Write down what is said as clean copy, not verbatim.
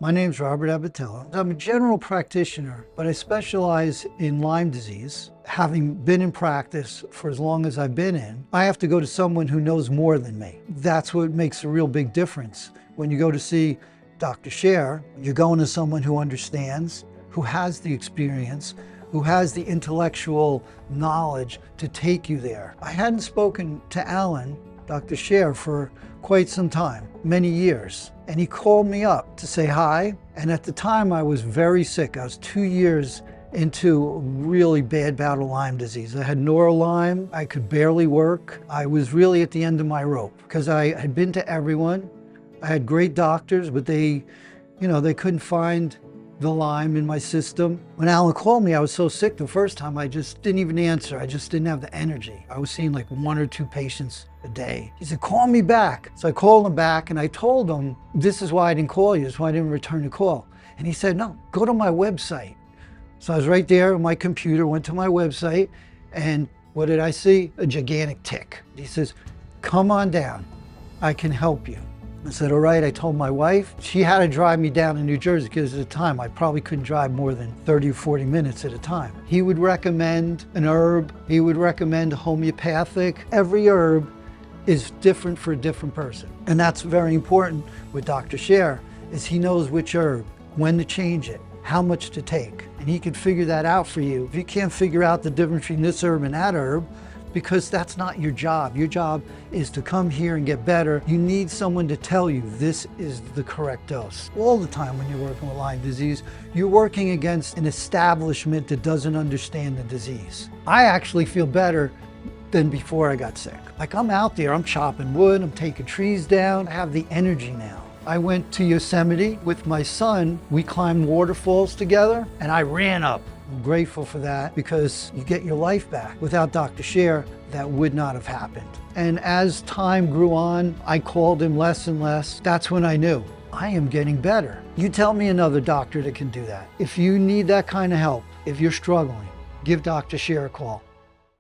My name's Robert Abbatiello. I'm a general practitioner, but I specialize in Lyme disease. Having been in practice for as long as I've been in, I have to go to someone who knows more than me. That's what makes a real big difference. When you go to see Dr. Shair, you're going to someone who understands, who has the experience, who has the intellectual knowledge to take you there. I hadn't spoken to Alan, Dr. Shair, for quite some time, many years. And he called me up to say hi. And at the time I was very sick. I was 2 years into a really bad bout of Lyme disease. I had Lyme. I could barely work. I was really at the end of my rope because I had been to everyone. I had great doctors, but they couldn't find the Lyme in my system. When Alan called me, I was so sick the first time, I just didn't even answer. I just didn't have the energy. I was seeing like 1 or 2 patients a day. He said, call me back. So I called him back and I told him, this is why I didn't call you, this is why I didn't return the call. And he said, no, go to my website. So I was right there on my computer, went to my website, and what did I see? A gigantic tick. He says, come on down, I can help you. I said, all right. I told my wife. She had to drive me down to New Jersey because at the time I probably couldn't drive more than 30 or 40 minutes at a time. He would recommend an herb. He would recommend homeopathic. Every herb is different for a different person. And that's very important with Dr. Shair, is he knows which herb, when to change it, how much to take. And he can figure that out for you. If you can't figure out the difference between this herb and that herb, because that's not your job. Your job is to come here and get better. You need someone to tell you this is the correct dose. All the time when you're working with Lyme disease, you're working against an establishment that doesn't understand the disease. I actually feel better than before I got sick. Like I'm out there, I'm chopping wood, I'm taking trees down. I have the energy now. I went to Yosemite with my son. We climbed waterfalls together and I ran up. I'm grateful for that because you get your life back. Without Dr. Shair, that would not have happened. And as time grew on, I called him less and less. That's when I knew I am getting better. You tell me another doctor that can do that. If you need that kind of help, if you're struggling, give Dr. Shair a call.